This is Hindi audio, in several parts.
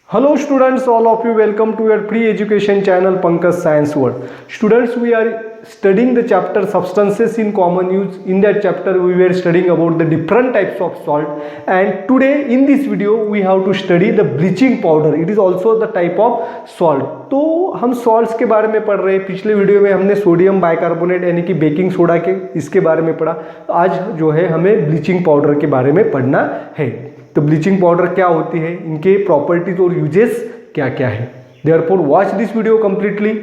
Hello students, all of you welcome to your free education channel Pankaj Science World. Students, we are studying the chapter substances in common use. In that chapter we were studying about the different types of salt, and today in this video we have to study the bleaching powder. It is also the type of salt. तो हम सॉल्ट्स के बारे में पढ़ रहे हैं. पिछले वीडियो में हमने सोडियम बाइकार्बोनेट यानी कि बेकिंग सोडा के इसके बारे में पढ़ा. आज जो है हमें ब्लीचिंग पाउडर के बारे में पढ़ना है. तो ब्लीचिंग पाउडर क्या होती है, इनके प्रॉपर्टीज और यूजेस क्या क्या है. Therefore watch this video completely.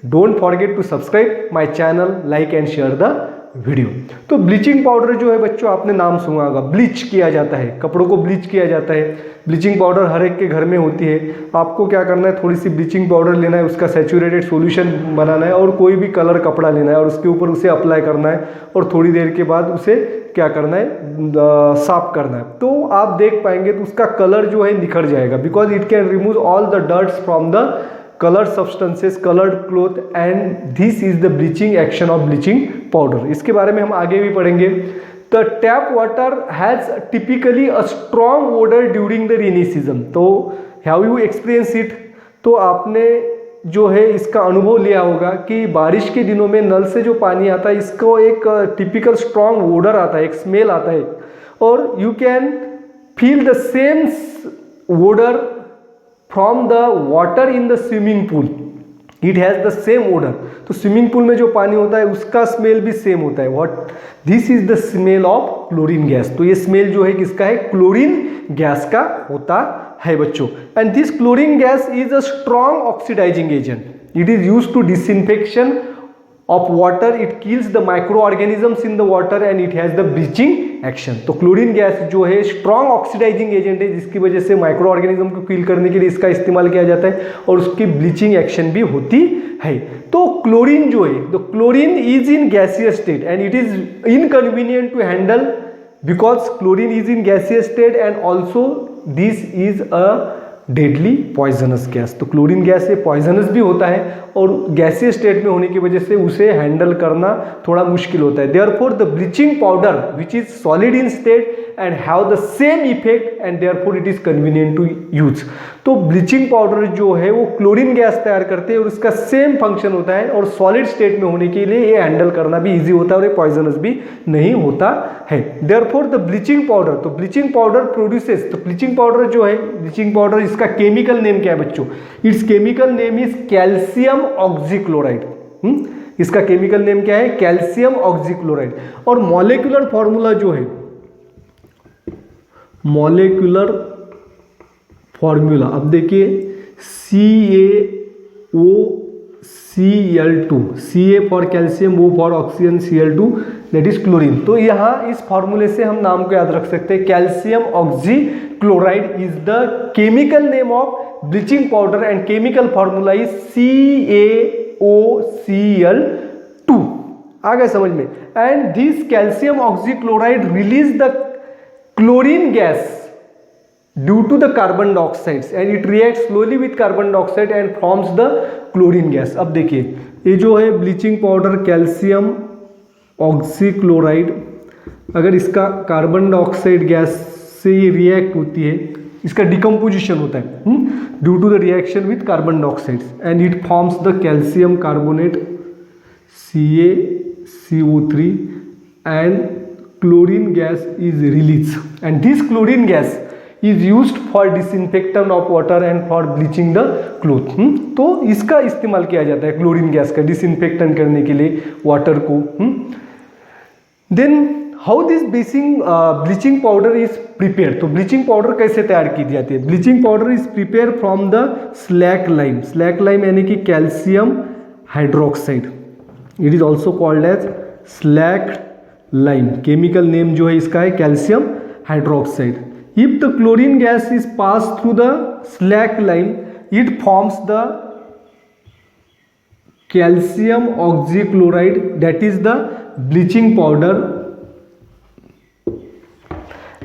Don't forget to subscribe my channel, like and share the video. तो ब्लीचिंग पाउडर जो है बच्चों, आपने नाम सुना होगा, ब्लीच किया जाता है, कपड़ों को ब्लीच किया जाता है. ब्लीचिंग पाउडर हर एक के घर में होती है. आपको क्या करना है, थोड़ी सी ब्लीचिंग पाउडर लेना है, उसका सैचुरेटेड सॉल्यूशन बनाना है और कोई भी कलर कपड़ा लेना है और उसके ऊपर उसे अप्लाई करना है और थोड़ी देर के बाद उसे क्या करना है, साफ करना है. तो आप देख पाएंगे तो उसका कलर जो है निखर जाएगा, because it can remove all the dirts from the colour substances, coloured cloth, and this is the bleaching action of bleaching powder. इसके बारे में हम आगे भी पढ़ेंगे. The tap water has typically a strong odour during the rainy season. तो हैव यू एक्सपीरियंस इट. तो आपने जो है इसका अनुभव लिया होगा कि बारिश के दिनों में नल से जो पानी आता है इसको एक टिपिकल स्ट्रॉन्ग ओडर आता है, एक स्मेल आता है, और you can feel the same odour from the water in the swimming pool. It has the same odour. तो स्विमिंग पूल में जो पानी होता है उसका स्मेल भी सेम होता है. What this is the smell of chlorine gas. तो ये स्मेल जो है किसका है, क्लोरीन गैस का होता है बच्चों. And this chlorine gas is a strong oxidising agent. It is used to disinfection of water. It kills the microorganisms in the water and it has the bleaching action. तो क्लोरीन गैस जो है स्ट्रॉन्ग ऑक्सीडाइजिंग एजेंट है, जिसकी वजह से माइक्रो ऑर्गेनिज्म को किल करने के लिए इसका इस्तेमाल किया जाता है और उसकी ब्लीचिंग एक्शन भी होती है. तो क्लोरीन जो है, the chlorine is in gaseous state and it is inconvenient to handle because chlorine is in gaseous state and also this is a deadly poisonous gas. तो क्लोरीन गैस ये पॉइजनस भी होता है और गैसीय स्टेट में होने की वजह से उसे हैंडल करना थोड़ा मुश्किल होता है. Therefore the bleaching powder which is solid in state and have the same effect and therefore it is convenient to use. तो ब्लीचिंग पाउडर जो है वो क्लोरीन गैस तैयार करते हैं और उसका सेम फंक्शन होता है और सॉलिड स्टेट में होने के लिए ये हैंडल करना भी इजी होता है और ये पॉइजनस भी नहीं होता है. देयरफॉर द ब्लीचिंग पाउडर, तो ब्लीचिंग पाउडर प्रोड्यूसेस, तो ब्लीचिंग पाउडर जो है, ब्लीचिंग पाउडर इसका केमिकल नेम क्या है बच्चों, it's chemical name is calcium oxychloride. इसका केमिकल नेम क्या है, कैल्शियम ऑक्सीक्लोराइड. और मॉलिक्यूलर फॉर्मूला जो है, मॉलिक्यूलर फॉर्मूला, अब देखिए CaOCl2, Ca for calcium, O for oxygen, Cl2 that is chlorine. तो यहाँ इस फॉर्मूले से हम नाम को याद रख सकते हैं, calcium oxychloride is the chemical name of bleaching powder and chemical formula is CaOCl2. आ गए समझ में. And this calcium oxychloride release the chlorine gas due to the carbon dioxide and it reacts slowly with carbon dioxide and forms the chlorine gas. अब देखिए ये जो है ब्लीचिंग पाउडर कैल्शियम ऑक्सीक्लोराइड, अगर इसका कार्बन डाइऑक्साइड गैस से ये रिएक्ट होती है, इसका डिकम्पोजिशन होता है due to the reaction with carbon dioxide and it forms the calcium carbonate CaCO3 and chlorine gas is released and this chlorine gas is used for disinfectant of water and for bleaching the cloth. तो इसका इस्तेमाल किया जाता है क्लोरीन गैस का डिसइंफेक्टेंट करने के लिए वाटर को. Then how this bleaching powder is prepare. तो ब्लीचिंग पाउडर कैसे तैयार की जाती है, bleaching powder is prepare from the slack lime. Slack lime यानी कि calcium hydroxide. It is also called as slack lime. Chemical name जो है इसका है calcium hydroxide. If the chlorine gas is pass through the slack lime it forms the calcium oxychloride that is the bleaching powder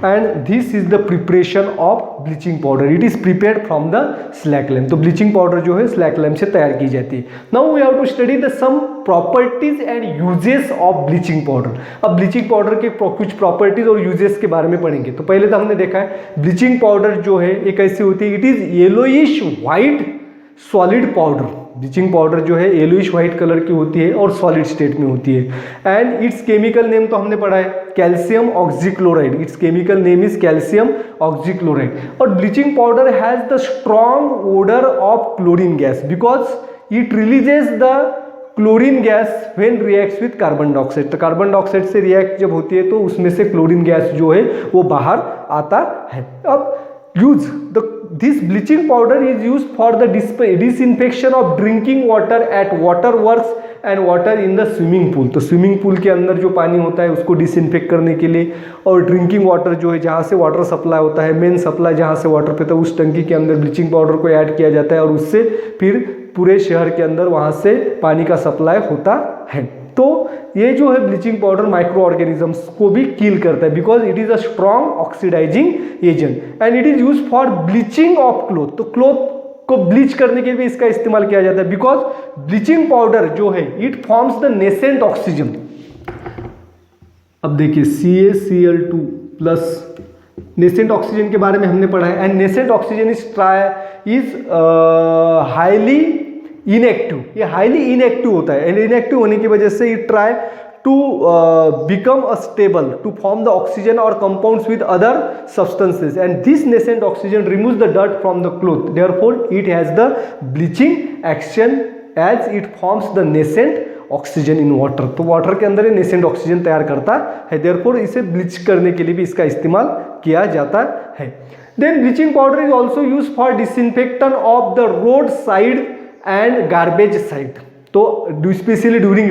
and this is the preparation of bleaching powder. It is prepared from the slack lamp. तो ब्लीचिंग पाउडर जो है स्लैक लैम्प से तैयार की जाती है. Now we have to study the some properties and uses of bleaching powder. अब ब्लीचिंग पाउडर के कुछ प्रॉपर्टीज और यूजेस के बारे में पढ़ेंगे. तो पहले तो हमने देखा है ब्लीचिंग पाउडर जो है ये कैसी होती है. It is yellowish white solid powder. Bleaching powder जो है येलोइश व्हाइट कलर की होती है और सॉलिड स्टेट में होती है. एंड इट्स केमिकल नेम तो हमने पढ़ा है calcium oxychloride. Its chemical name is calcium oxychloride. और bleaching powder has the strong odour of chlorine gas because it releases the chlorine gas when reacts with carbon dioxide. तो कार्बन डाइऑक्साइड से रिएक्ट जब होती है तो उसमें से क्लोरीन गैस जो है वो बाहर आता है. अब use this bleaching powder is used for the disinfection of drinking water at water works and water in the swimming pool. तो स्विमिंग पूल के अंदर जो पानी होता है उसको डिसइंफेक्ट करने के लिए, और ड्रिंकिंग वाटर जो है जहाँ से वाटर सप्लाई होता है, मेन सप्लाई जहाँ से वाटर पे, तो उस टंकी के अंदर ब्लीचिंग पाउडर को ऐड किया जाता है और उससे फिर पूरे शहर के अंदर वहाँ से पानी का सप्लाई होता है. तो ये जो है ब्लीचिंग पाउडर माइक्रो ऑर्गेनिजम्स को भी किल करता है because it is a strong oxidising agent and it is use for bleaching of cloth. तो क्लोथ को ब्लीच करने के लिए इसका इस्तेमाल किया जाता है बिकॉज ब्लीचिंग पाउडर जो है it forms the nascent oxygen. अब देखिए CaCl2 प्लस नेसेंट ऑक्सीजन के बारे में हमने पढ़ा है. And nascent oxygen is highly inactive. ये हाईली इनएक्टिव होता है एंड इनएक्टिव होने की वजह से it try to become a stable to form the oxygen और compounds with other substances and this nascent oxygen removes the dirt from the cloth. Therefore it has the bleaching action as it forms the nascent oxygen in water. तो वाटर के अंदर ये नेसेंट ऑक्सीजन तैयार करता है. देयरफॉर इसे ब्लीच करने के लिए भी इसका इस्तेमाल किया जाता है. Then bleaching powder is also use for disinfection of the road side and garbage site. तो स्पेशली ड्यूरिंग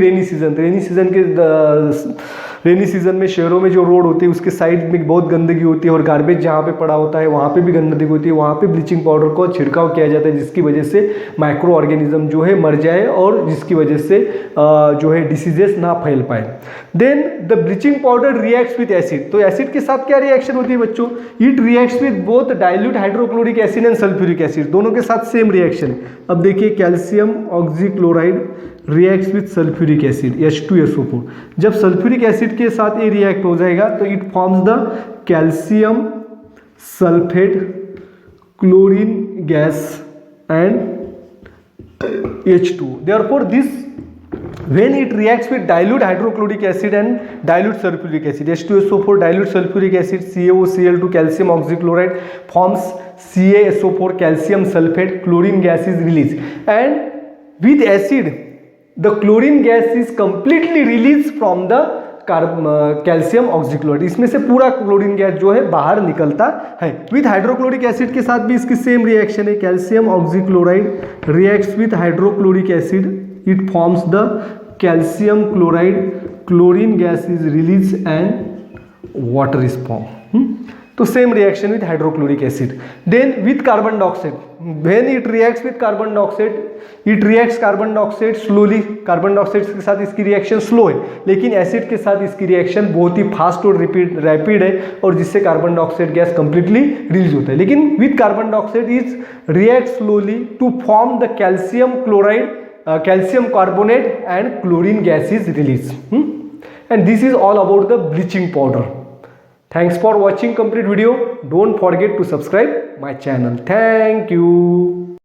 रेनी सीजन में शहरों में जो रोड होती है उसके साइड में बहुत गंदगी होती है और गार्बेज जहाँ पे पड़ा होता है वहाँ पे भी गंदगी होती है. वहाँ पे ब्लीचिंग पाउडर को छिड़काव किया जाता है जिसकी वजह से माइक्रो ऑर्गेनिज्म जो है मर जाए और जिसकी वजह से जो है डिसीजेस ना फैल पाए. Then the bleaching powder reacts with acid. तो एसिड के साथ क्या रिएक्शन होती है बच्चों? It reacts with both dilute hydrochloric acid and sulphuric acid. दोनों के साथ सेम रिएक्शन. अब देखिए calcium oxychloride reacts with sulphuric acid H2SO4. जब सल्फ्यूरिक एसिड के साथ ये रिएक्ट हो जाएगा तो it forms the calcium sulphate chlorine gas and H2. Therefore this when it reacts with dilute hydrochloric acid and dilute sulfuric acid H2SO4 dilute sulfuric acid CaOCl2 calcium oxychloride forms CaSO4 calcium sulfate chlorine gas is released and with acid the chlorine gas is completely released from the calcium oxychloride. इसमें से पूरा क्लोरीन गैस जो है बाहर निकलता है. विथ हाइड्रोक्लोरिक एसिड के साथ भी इसकी सेम रिएक्शन है. Calcium oxychloride reacts with hydrochloric acid it forms the calcium chloride chlorine gas is release and water is form. तो same reaction with hydrochloric acid. Then with carbon dioxide when it reacts with carbon dioxide it reacts carbon dioxide slowly. Carbon dioxide के साथ इसकी रिएक्शन स्लो है लेकिन एसिड के साथ इसकी रिएक्शन बहुत ही फास्ट और रैपिड है और जिससे carbon dioxide gas completely release होता है. लेकिन with carbon dioxide is react slowly to form the calcium chloride calcium carbonate and chlorine gas is release. And this is all about the bleaching powder. Thanks for watching complete video. Don't forget to subscribe my channel. Thank you.